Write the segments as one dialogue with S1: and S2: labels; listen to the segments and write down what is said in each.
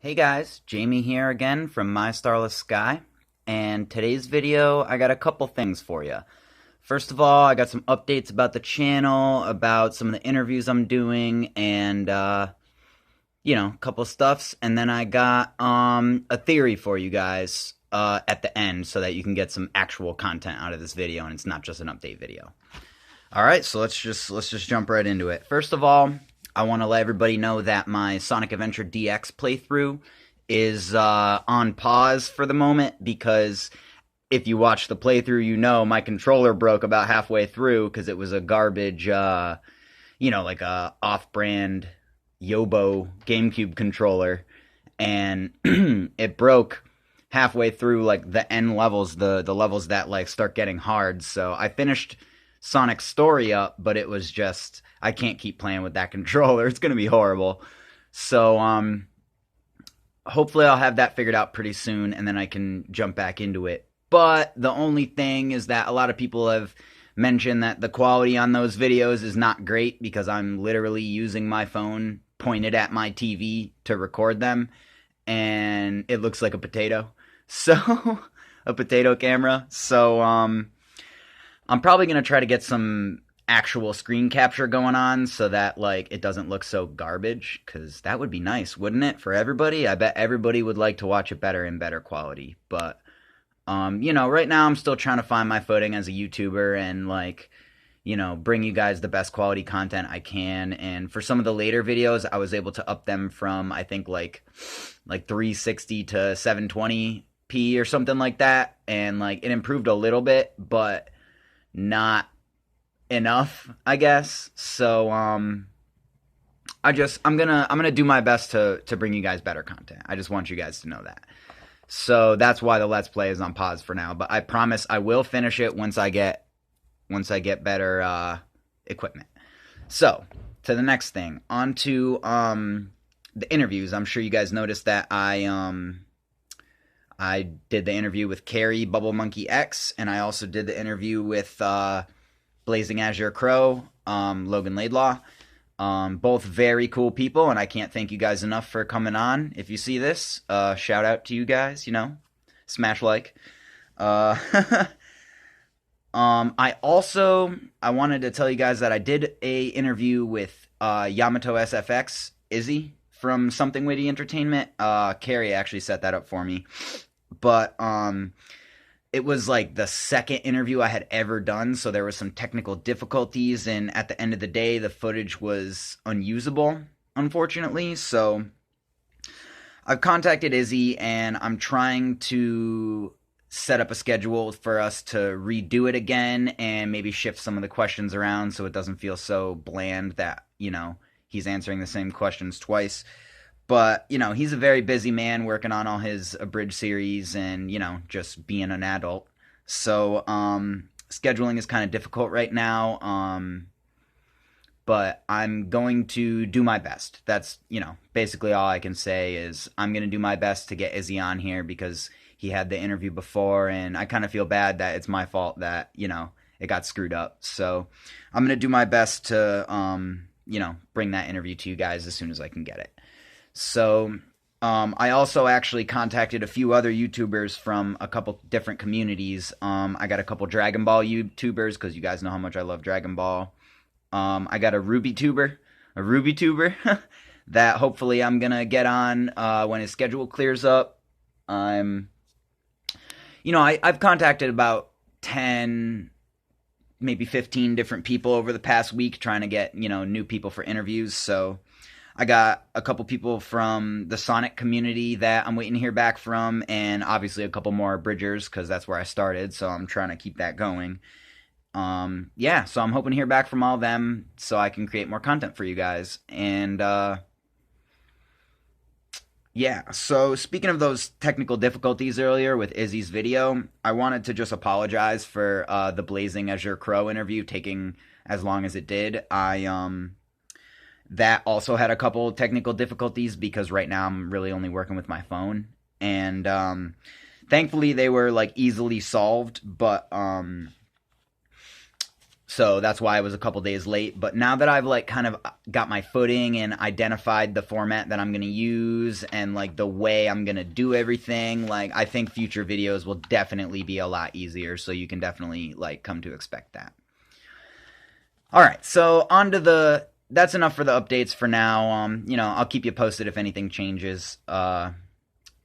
S1: Hey guys, Jamie here again from My Starless Sky, and today's video I got a couple things for you. First of all, I got some updates about the channel, about some of the interviews I'm doing, and a couple stuffs, and then I got a theory for you guys at the end so that you can get some actual content out of this video and it's not just an update video. All right, so let's just jump right into it. First of all, I want to let everybody know that my Sonic Adventure DX playthrough is on pause for the moment because if you watch the playthrough, you know my controller broke about halfway through because it was a garbage, like a off-brand Yobo GameCube controller, and it broke halfway through like the end levels, the levels that like start getting hard. So I finished Sonic's story up, but it was just I can't keep playing with that controller. It's gonna be horrible. So hopefully I'll have that figured out pretty soon, and then I can jump back into it. But the only thing is that a lot of people have mentioned that the quality on those videos is not great because I'm literally using my phone pointed at my TV to record them, and it looks like a potato. So a potato camera. So I'm probably going to try to get some actual screen capture going on so that like it doesn't look so garbage, because that would be nice, wouldn't it, for everybody? I bet everybody would like to watch it better in better quality. But right now I'm still trying to find my footing as a YouTuber and like bring you guys the best quality content I can. And for some of the later videos, I was able to up them from I think like 360 to 720p or something like that, and like it improved a little bit, but not enough, I guess. So I'm gonna do my best to bring you guys better content. I just want you guys to know that. So that's why the Let's Play is on pause for now, but I promise I will finish it once I get better equipment. So to the next thing, on to the interviews. I'm sure you guys noticed that I did the interview with Carrie Bubble Monkey X, and I also did the interview with Blazing Azure Crow, Logan Laidlaw. Both very cool people, and I can't thank you guys enough for coming on. If you see this, shout out to you guys, smash like. I wanted to tell you guys that I did a interview with Yamato SFX, Izzy, from Something Witty Entertainment. Carrie actually set that up for me. But it was like the second interview I had ever done, so there was some technical difficulties, and at the end of the day, the footage was unusable, unfortunately. So I've contacted Izzy, and I'm trying to set up a schedule for us to redo it again and maybe shift some of the questions around so it doesn't feel so bland that, he's answering the same questions twice. But, he's a very busy man working on all his Abridged series and, just being an adult. So, scheduling is kind of difficult right now. But I'm going to do my best. That's, basically all I can say is I'm going to do my best to get Izzy on here because he had the interview before, and I kind of feel bad that it's my fault that, it got screwed up. So I'm going to do my best to, bring that interview to you guys as soon as I can get it. So I also actually contacted a few other YouTubers from a couple different communities. I got a couple Dragon Ball YouTubers because you guys know how much I love Dragon Ball. I got a RubyTuber that hopefully I'm going to get on when his schedule clears up. I've contacted about 10, maybe 15 different people over the past week trying to get, new people for interviews. So I got a couple people from the Sonic community that I'm waiting to hear back from, and obviously a couple more Bridgers because that's where I started, so I'm trying to keep that going. So I'm hoping to hear back from all of them so I can create more content for you guys. And so speaking of those technical difficulties earlier with Izzy's video, I wanted to just apologize for the Blazing Azure Crow interview taking as long as it did. That also had a couple technical difficulties because right now I'm really only working with my phone. And thankfully they were like easily solved, but So that's why I was a couple days late. But now that I've like kind of got my footing and identified the format that I'm going to use and like the way I'm going to do everything, like I think future videos will definitely be a lot easier. So you can definitely like come to expect that. All right, so on to that's enough for the updates for now. I'll keep you posted if anything changes.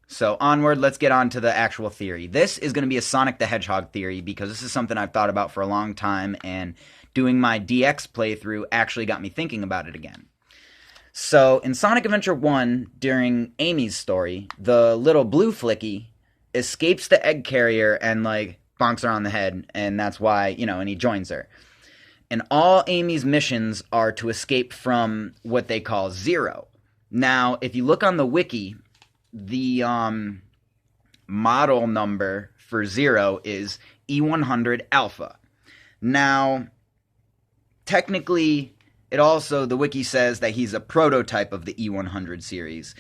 S1: So onward, let's get on to the actual theory. This is going to be a Sonic the Hedgehog theory because this is something I've thought about for a long time, and doing my DX playthrough actually got me thinking about it again. So in Sonic Adventure 1, during Amy's story, the little blue flicky escapes the egg carrier and like bonks her on the head, and that's why, and he joins her. And all Amy's missions are to escape from what they call Zero. Now, if you look on the wiki, the model number for Zero is E100 Alpha. Now, technically, the wiki says that he's a prototype of the E100 series,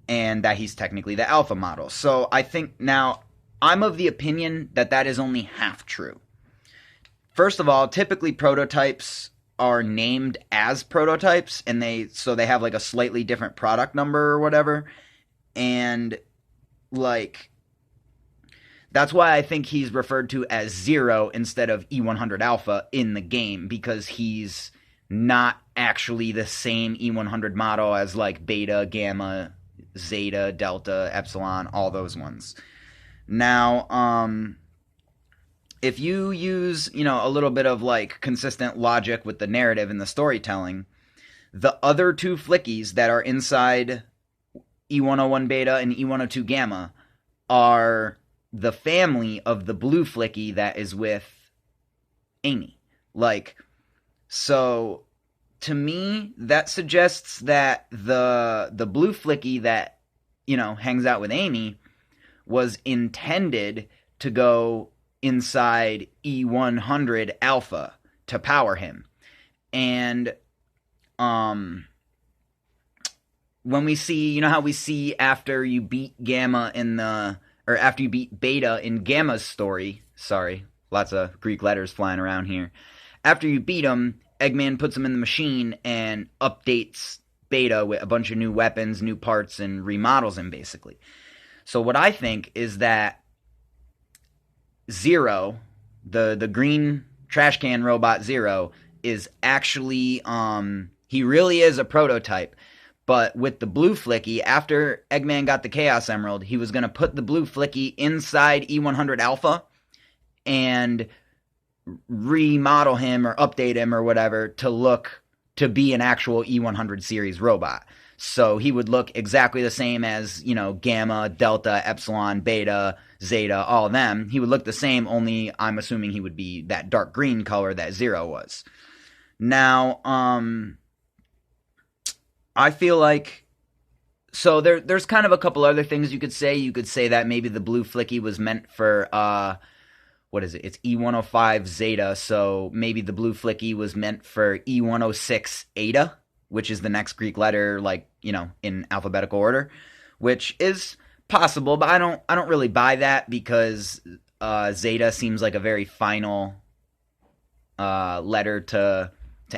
S1: and that he's technically the Alpha model. So I think now, I'm of the opinion that that is only half true. First of all, typically prototypes are named as prototypes, and they have like a slightly different product number or whatever. And like that's why I think he's referred to as Zero instead of E100 Alpha in the game, because he's not actually the same E100 model as like Beta, Gamma, Zeta, Delta, Epsilon, all those ones. Now, if you use, a little bit of like consistent logic with the narrative and the storytelling, the other two flickies that are inside E101 Beta and E102 Gamma are the family of the blue flicky that is with Amy. Like, so to me, that suggests that the blue flicky that, hangs out with Amy was intended to go inside E100 Alpha to power him. And when we see, how we see after you beat after you beat Beta in Gamma's story, sorry, lots of Greek letters flying around here. After you beat him, Eggman puts him in the machine and updates Beta with a bunch of new weapons, new parts, and remodels him, basically. So what I think is that Zero, the green trash can robot Zero, is actually, he really is a prototype. But with the blue flicky, after Eggman got the Chaos Emerald, he was going to put the blue flicky inside E100 Alpha and remodel him or update him or whatever to be an actual E100 series robot. So he would look exactly the same as, Gamma, Delta, Epsilon, Beta, Zeta, all of them. He would look the same, only I'm assuming he would be that dark green color that Zero was. Now, I feel like, so there's kind of a couple other things you could say. You could say that maybe the blue flicky was meant for, what is it? It's E105 Zeta, so maybe the blue flicky was meant for E106 Eta, which is the next Greek letter, like, in alphabetical order, which is possible, but I don't really buy that because Zeta seems like a very final letter to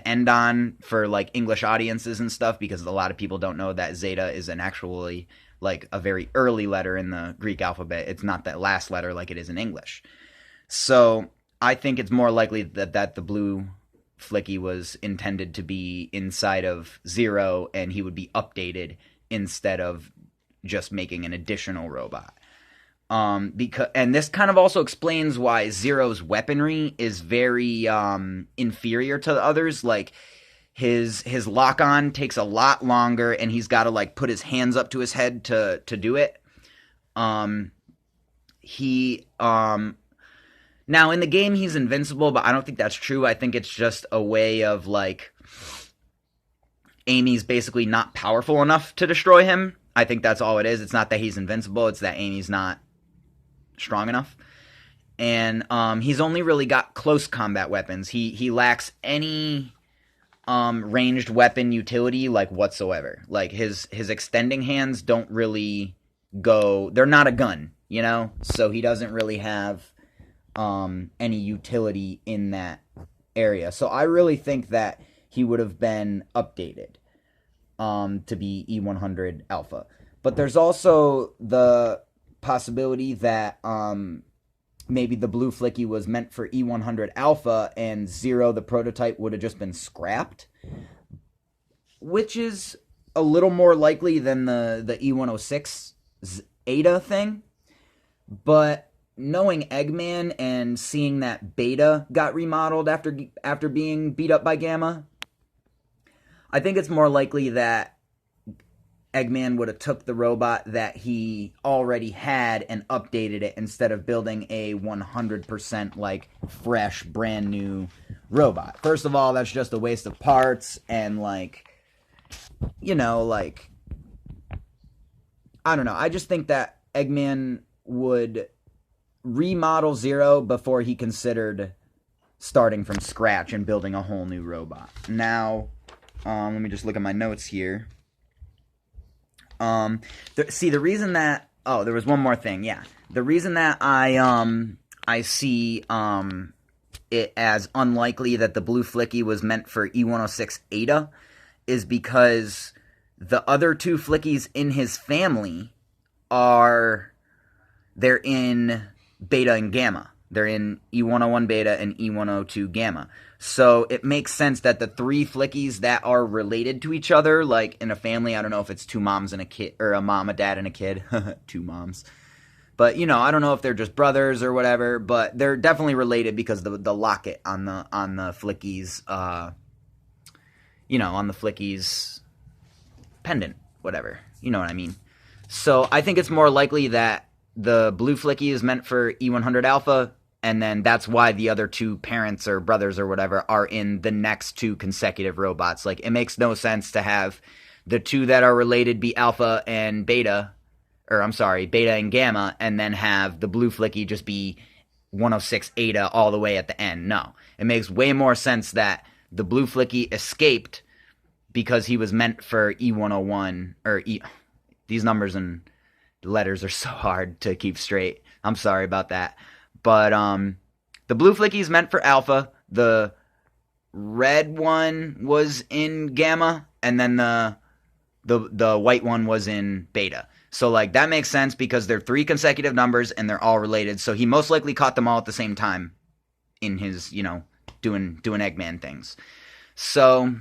S1: end on for like English audiences and stuff, because a lot of people don't know that Zeta is an actually like a very early letter in the Greek alphabet. It's not that last letter like it is in English. So I think it's more likely that the blue flicky was intended to be inside of Zero and he would be updated instead of just making an additional robot. And this kind of also explains why Zero's weaponry is very inferior to the others. Like his lock-on takes a lot longer, and he's got to like put his hands up to his head to do it. Now in the game he's invincible, but I don't think that's true. I think it's just a way of like Amy's basically not powerful enough to destroy him. I think that's all it is. It's not that he's invincible. It's that Amy's not strong enough. And he's only really got close combat weapons. He lacks any ranged weapon utility like whatsoever. Like his extending hands don't really go, they're not a gun, so he doesn't really have any utility in that area. So I really think that he would have been updated to be E100 Alpha. But there's also the possibility that maybe the blue flicky was meant for E100 Alpha and Zero, the prototype, would have just been scrapped, which is a little more likely than the E106 Eta thing. But knowing Eggman and seeing that Beta got remodeled after being beat up by Gamma, I think it's more likely that Eggman would have took the robot that he already had and updated it instead of building a 100% like fresh, brand new robot. First of all, that's just a waste of parts, and like, you know, like, I don't know. I just think that Eggman would remodel Zero before he considered starting from scratch and building a whole new robot. Now, let me just look at my notes here. The reason that, oh, there was one more thing, yeah. The reason that I see it as unlikely that the blue flicky was meant for E106 Eta is because the other two flickies in his family they're in Beta and Gamma. They're in E101 Beta and E102 Gamma. So it makes sense that the three flickies that are related to each other, like in a family, I don't know if it's two moms and a kid, or a mom, a dad, and a kid. Two moms. But, you know, I don't know if they're just brothers or whatever, but they're definitely related because the locket on the flickies, you know, on the flickies pendant, whatever. You know what I mean. So I think it's more likely that the blue flicky is meant for E100 Alpha, and then that's why the other two parents or brothers or whatever are in the next two consecutive robots. Like, it makes no sense to have the two that are related be Alpha and Beta, or I'm sorry, Beta and Gamma, and then have the blue flicky just be 106 Eta all the way at the end. No. It makes way more sense that the blue flicky escaped because he was meant for E101, or these numbers and letters are so hard to keep straight. I'm sorry about that. But the blue flicky is meant for Alpha. The red one was in Gamma, and then the white one was in Beta. So like that makes sense because they're three consecutive numbers and they're all related. So he most likely caught them all at the same time in his, you know, doing Eggman things. So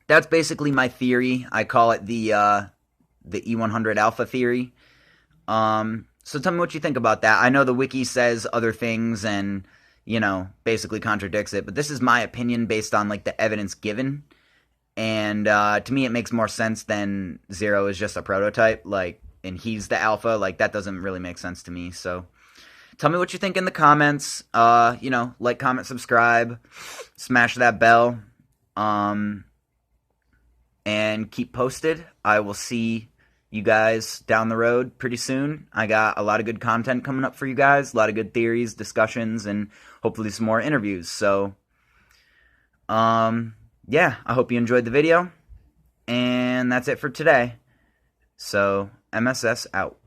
S1: that's basically my theory. I call it the E100 Alpha theory. So tell me what you think about that. I know the wiki says other things and, you know, basically contradicts it, but this is my opinion based on, like, the evidence given. And, to me, it makes more sense than Zero is just a prototype, like, and he's the Alpha. Like, that doesn't really make sense to me. So tell me what you think in the comments. You know, like, comment, subscribe, smash that bell, and keep posted. I will see you guys down the road pretty soon. I got a lot of good content coming up for you guys, a lot of good theories, discussions, and hopefully some more interviews. So, yeah, I hope you enjoyed the video, and that's it for today. So, MSS out.